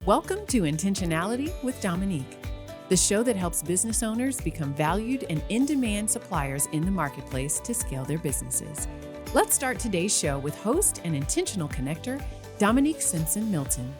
Welcome to Intentionality with Dominique, the show that helps business owners become valued and in-demand suppliers in the marketplace to scale their businesses. Let's start today's show with host and intentional connector, Dominique Simpson-Milton.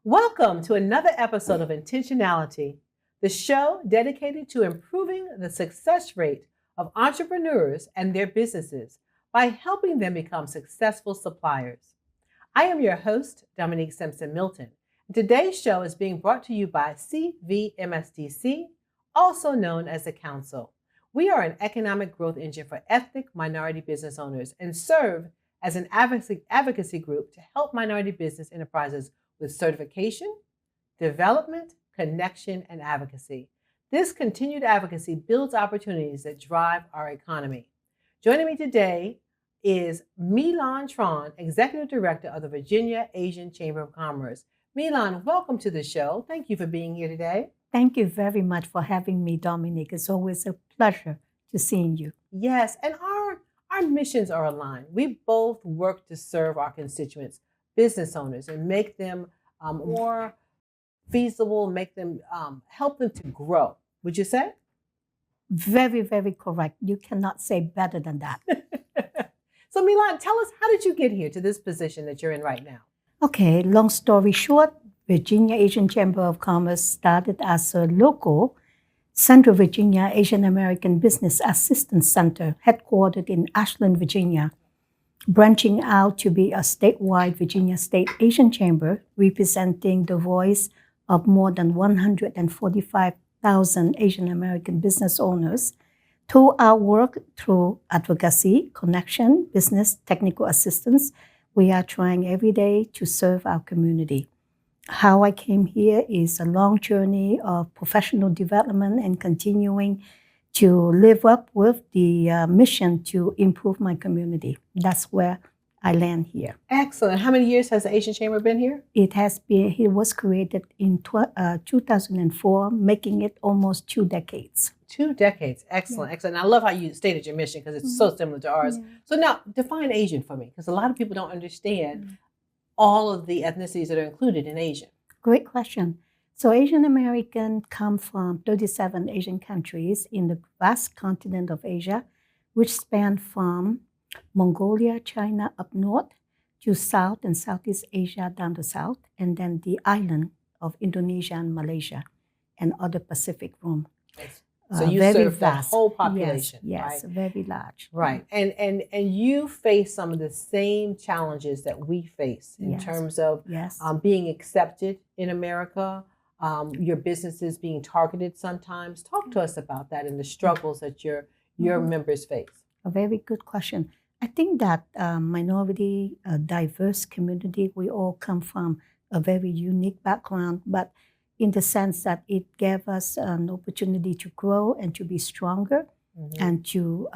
Welcome to another episode of Intentionality, the show dedicated to improving the success rate of entrepreneurs and their businesses by helping them become successful suppliers. I am your host, Dominique Simpson-Milton. Today's show is being brought to you by CVMSDC, also known as the Council. We are an economic growth engine for ethnic minority business owners and serve as an advocacy group to help minority business enterprises with certification, development, connection, and advocacy. This continued advocacy builds opportunities that drive our economy. Joining me today is Lan Tran, Executive Director of the Virginia Asian Chamber of Commerce. Lan, welcome to the show. Thank you for being here today. Thank you very much for having me, Dominique. It's always a pleasure to seeing you. Yes, and our missions are aligned. We both work to serve our constituents, business owners, and make them more feasible, make them help them to grow. Would you say? Very, very correct. You cannot say better than that. So Lan, tell us, how did you get here to this position that you're in right now? Okay, long story short, Virginia Asian Chamber of Commerce started as a local Central Virginia Asian American Business Assistance Center headquartered in Ashland, Virginia, branching out to be a statewide Virginia State Asian Chamber representing the voice of more than 145,000 Asian American business owners. Through our work through advocacy, connection, business, technical assistance, we are trying every day to serve our community. How I came here is a long journey of professional development and continuing to live up with the mission to improve my community. That's where I land here. Excellent. How many years has the Asian Chamber been here? It was created in 2004, making it almost 2 decades. 2 decades. Excellent. Yeah. Excellent. And I love how you stated your mission because it's so similar to ours. Yeah. So now define Asian for me, because a lot of people don't understand all of the ethnicities that are included in Asian. Great question. So Asian American come from 37 Asian countries in the vast continent of Asia, which span from Mongolia, China up north to South and Southeast Asia down the south, and then the island of Indonesia and Malaysia and other Pacific Rim. So you serve the whole population, yes, right? Very large. Right. And you face some of the same challenges that we face in terms of being accepted in America, your businesses being targeted sometimes. Talk to us about that and the struggles that your members face. A very good question. I think that minority, diverse community, we all come from a very unique background, but in the sense that it gave us an opportunity to grow and to be stronger and to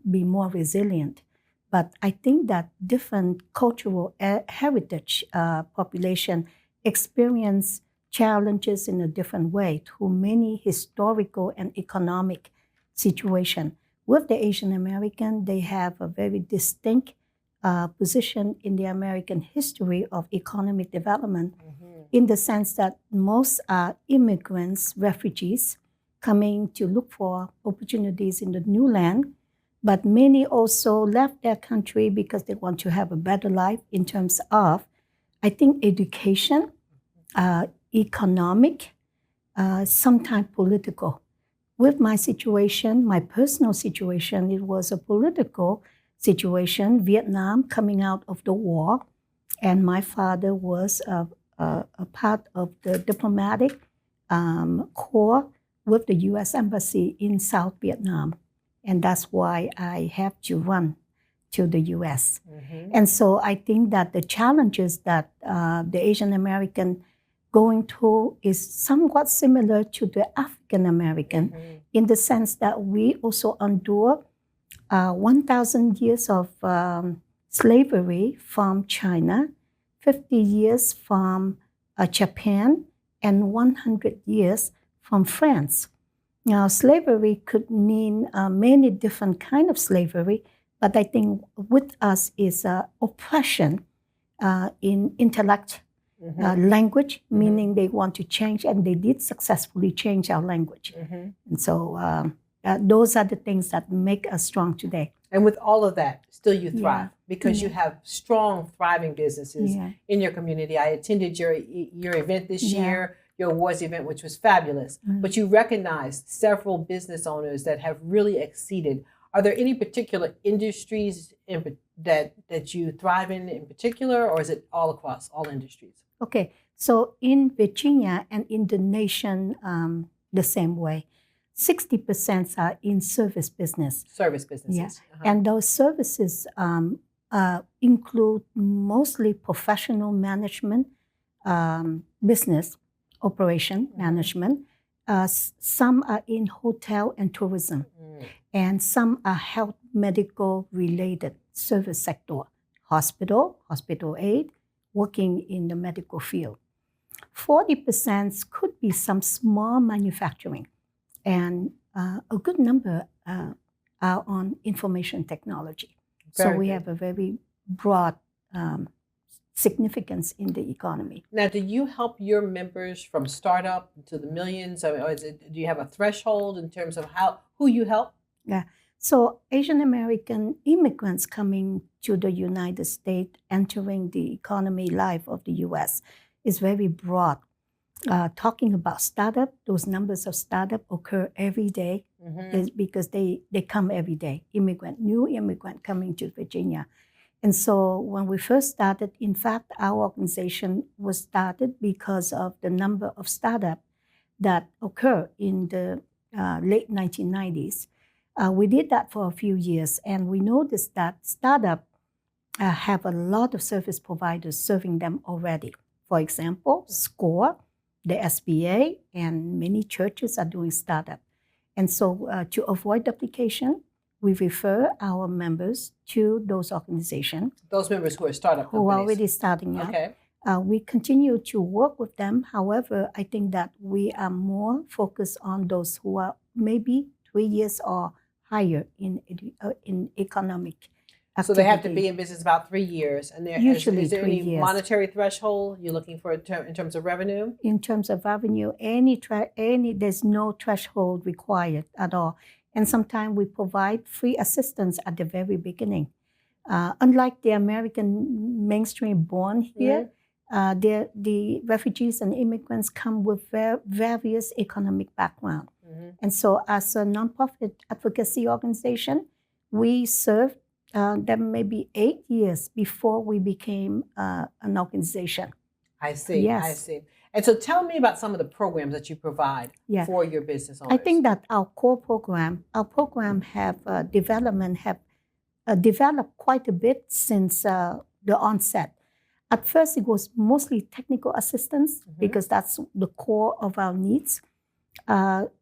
be more resilient. But I think that different cultural heritage population experience challenges in a different way through many historical and economic situations. With the Asian American, they have a very distinct position in the American history of economic development in the sense that most are immigrants, refugees, coming to look for opportunities in the new land, but many also left their country because they want to have a better life in terms of, I think, education, economic, sometimes political. With my situation, my personal situation, it was a political situation, Vietnam coming out of the war, and my father was a part of the diplomatic corps with the U.S. Embassy in South Vietnam. And that's why I have to run to the U.S. And so I think that the challenges that the Asian American going through is somewhat similar to the African American in the sense that we also endure 1,000 years of slavery from China, 50 years from Japan, and 100 years from France. Now, slavery could mean many different kinds of slavery, But I think with us is oppression in intellect, language, meaning they want to change, and they did successfully change our language. And so those are the things that make us strong today. And with all of that, still you thrive because you have strong, thriving businesses in your community. I attended your event this year, your awards event, which was fabulous. But you recognized several business owners that have really exceeded. Are there any particular industries that you thrive in particular, or is it all across all industries? Okay, so in Virginia and in the nation, the same way. 60% are in service business. Service businesses. Yes. And those services include mostly professional management, business operation management. Some are in hotel and tourism, and some are health medical related service sector, hospital aid, working in the medical field. 40% could be some small manufacturing, and a good number are on information technology. So we have a very broad significance in the economy. Now, do you help your members from startup to the millions? Or do you have a threshold in terms of who you help? Yeah. So Asian American immigrants coming to the United States, entering the economy life of the U.S. is very broad. Talking about startup, those numbers of startup occur every day because they come every day. New immigrant coming to Virginia. And so when we first started, in fact, our organization was started because of the number of startups that occur in the late 1990s. We did that for a few years, and we noticed that startups have a lot of service providers serving them already. For example, SCORE, the SBA, and many churches are doing startup. And so to avoid duplication, we refer our members to those organizations. Those members who are startup companies. Who are already starting up. Okay. We continue to work with them. However, I think that we are more focused on those who are maybe 3 years or higher in economic activity. So they have to be in business about 3 years. And Usually is there 3 any years. monetary threshold you're looking for in terms of revenue? In terms of revenue, there's no threshold required at all. And sometimes we provide free assistance at the very beginning. Unlike the American mainstream born here, the refugees and immigrants come with various economic background. And so as a nonprofit advocacy organization, we served them maybe 8 years before we became an organization. I see. Yes. I see. And so tell me about some of the programs that you provide for your business owners. I think that our program have developed quite a bit since the onset. At first, it was mostly technical assistance because that's the core of our needs,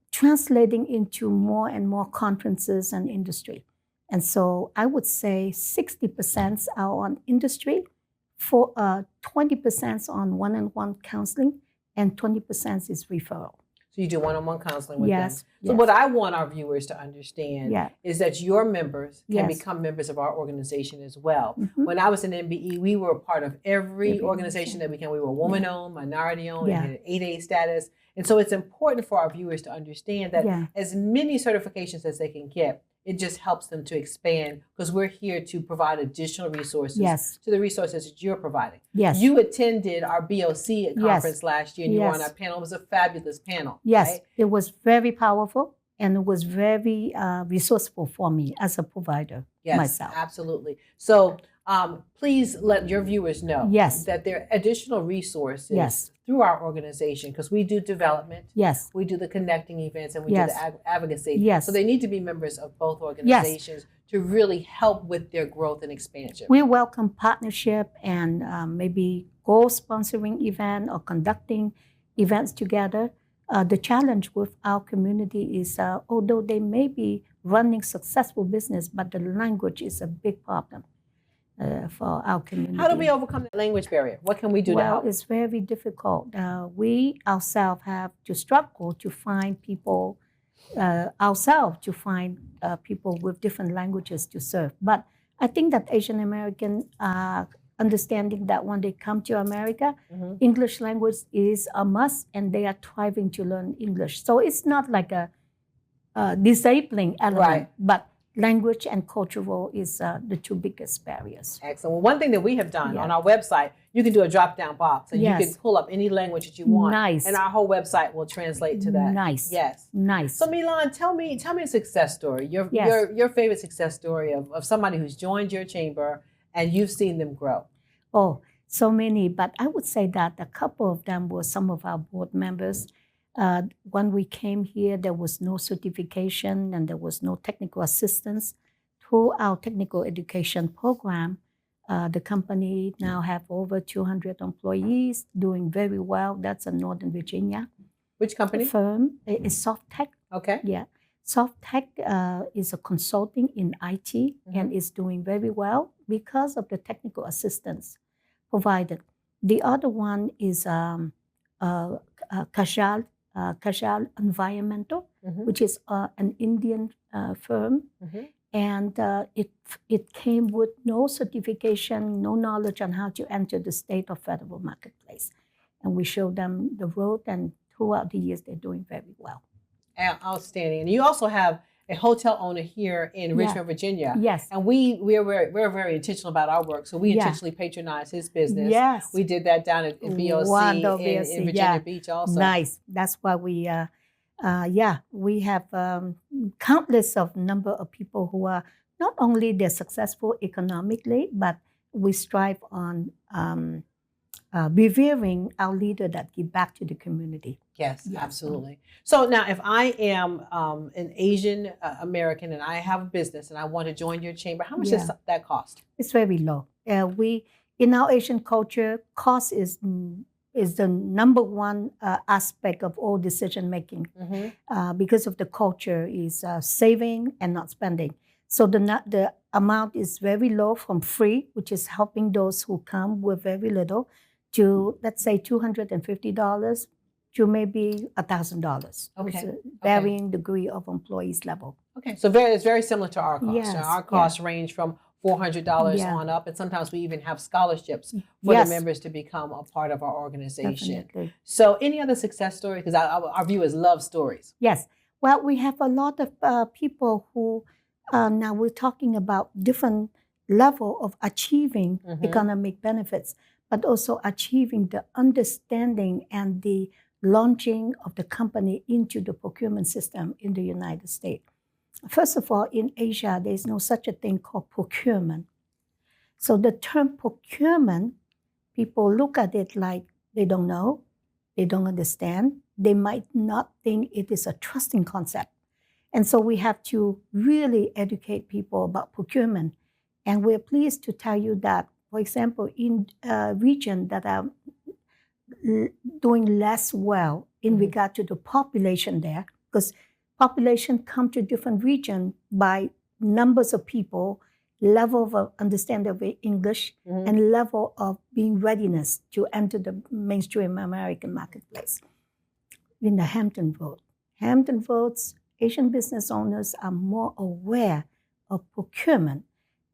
translating into more and more conferences and industry. And so I would say 60% are on industry, 20% on one-on-one counseling, and 20% is referral. So you do one-on-one counseling with them. So Yes. what I want our viewers to understand is that your members can Yes. become members of our organization as well. When I was in MBE, we were a part of every organization that we can. We were woman-owned, minority-owned, and had an 8A status. And so it's important for our viewers to understand that as many certifications as they can get, it just helps them to expand because we're here to provide additional resources to the resources that you're providing. Yes. You attended our BOC conference last year and you were on our panel. It was a fabulous panel. Yes, right? It was very powerful and it was very resourceful for me as a provider myself. Absolutely. So please let your viewers know that there are additional resources through our organization because we do development, we do the connecting events, and we do the advocacy. So they need to be members of both organizations to really help with their growth and expansion. We welcome partnership and maybe co-sponsoring event or conducting events together. The challenge with our community is although they may be running successful business, but the language is a big problem. For our community. How do we overcome the language barrier? What can we do to help? Well, it's very difficult. We ourselves have to struggle to find people ourselves to find people with different languages to serve. But I think that Asian American understanding that when they come to America, English language is a must, and they are thriving to learn English. So it's not like a disabling element, but language and cultural is the two biggest barriers. Excellent. Well, one thing that we have done on our website, you can do a drop-down box, and you can pull up any language that you want. Nice. And our whole website will translate to that. Nice. Yes. Nice. So, Milan, tell me a success story. Your favorite success story of somebody who's joined your chamber and you've seen them grow. Oh, so many. But I would say that a couple of them were some of our board members. When we came here, there was no certification and there was no technical assistance. Through our technical education program, the company now have over 200 employees, doing very well. That's in Northern Virginia. Which company? The firm is SoftTech. Okay. Yeah. SoftTech is a consulting in IT and is doing very well because of the technical assistance provided. The other one is Kajal Environmental, which is an Indian firm, and it came with no certification, no knowledge on how to enter the state or federal marketplace, and we showed them the road, and throughout the years they're doing very well. Outstanding. And you also have a hotel owner here in Richmond, Virginia. Yes. And we're very intentional about our work. So we intentionally patronize his business. Yes. We did that down at BOC in Virginia Beach also. Nice. That's why we we have countless of number of people who are not only they're successful economically, but we strive on revering our leader that give back to the community. Yes, absolutely. So now if I am an Asian American and I have a business and I want to join your chamber, how much does that cost? It's very low. We in our Asian culture, cost is the number one aspect of all decision making because of the culture is saving and not spending. So the amount is very low from free, which is helping those who come with very little, to let's say $250 to maybe $1,000. Okay. Varying degree of employees level. Okay. So it's very similar to our costs. Yes. So our costs range from $400 on up, and sometimes we even have scholarships for the members to become a part of our organization. Definitely. So any other success story? Because our viewers love stories. Yes. Well, we have a lot of people who now we're talking about different level of achieving economic benefits, but also achieving the understanding and the launching of the company into the procurement system in the United States. First of all, in Asia, there's no such a thing called procurement. So the term procurement, people look at it like they don't know, they don't understand, they might not think it is a trusting concept. And so we have to really educate people about procurement. And we're pleased to tell you that, for example, in a region that are doing less well in regard to the population there, because population come to different region by numbers of people, level of understanding of English, and level of being readiness to enter the mainstream American marketplace. In the Hampton Roads, Asian business owners are more aware of procurement.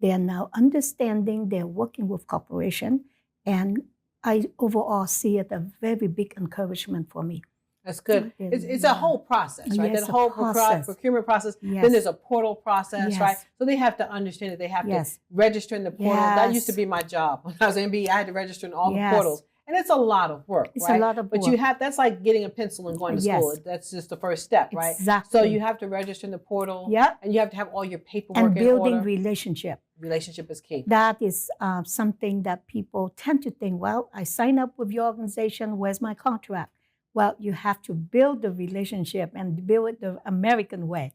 They are now understanding, they're working with corporation, and I overall see it a very big encouragement for me. That's good. It's a whole process, right? Yes, that whole procurement process. Then there's a portal process, right? So they have to understand that they have to register in the portal. That used to be my job. When I was in MBA, I had to register in all the portals. And it's a lot of work, It's right? a lot of work. But that's like getting a pencil and going to school. That's just the first step, right? Exactly. So you have to register in the portal. And you have to have all your paperwork and building in order. relationship. Relationship is key. That is something that people tend to think, well, I sign up with your organization, where's my contract? Well, you have to build the relationship and build it the American way,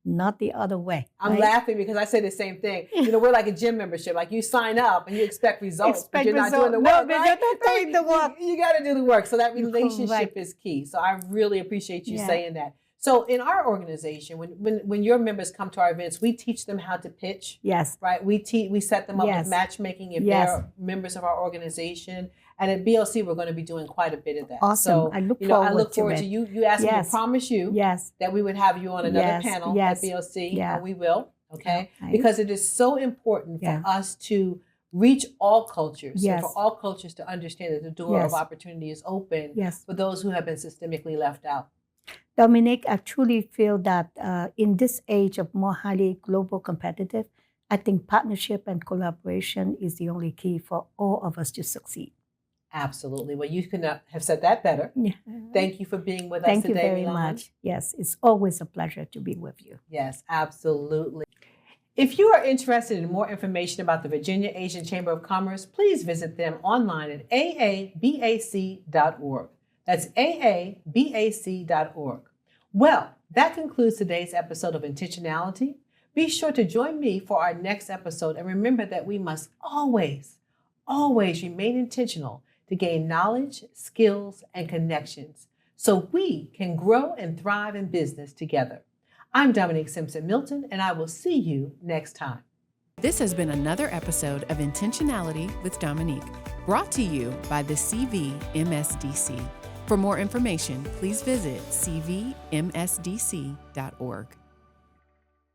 not the other way. I'm laughing because I say the same thing. We're like a gym membership. Like you sign up and you expect results, but you're not doing the work. No, you're not doing the work. You got to do the work. So that relationship is key. So I really appreciate you saying that. So in our organization, when your members come to our events, we teach them how to pitch. Yes. Right. We set them up Yes. with matchmaking if Yes. they're members of our organization. And at BLC, we're going to be doing quite a bit of that. Awesome. So I look forward to it. you. You asked me to promise you Yes. that we would have you on another Yes. panel Yes. at BLC. Yeah. And we will. Okay. Okay. Because it is so important for Yeah. us to reach all cultures. Yes. And for all cultures to understand that the door Yes. of opportunity is open Yes. for those who have been systemically left out. Dominique, I truly feel that in this age of more highly global competitive, I think partnership and collaboration is the only key for all of us to succeed. Absolutely. Well, you could not have said that better. Yeah. Thank you for being with us Thank today, you very Milan. much. Yes, it's always a pleasure to be with you. Yes, absolutely. If you are interested in more information about the Virginia Asian Chamber of Commerce, please visit them online at aabac.org. That's aabac.org. Well, that concludes today's episode of Intentionality. Be sure to join me for our next episode, and remember that we must always remain intentional to gain knowledge, skills, and connections so we can grow and thrive in business together. I'm Dominique Simpson-Milton, and I will see you next time. This has been another episode of Intentionality with Dominique, brought to you by the CVMSDC. For more information, please visit cvmsdc.org.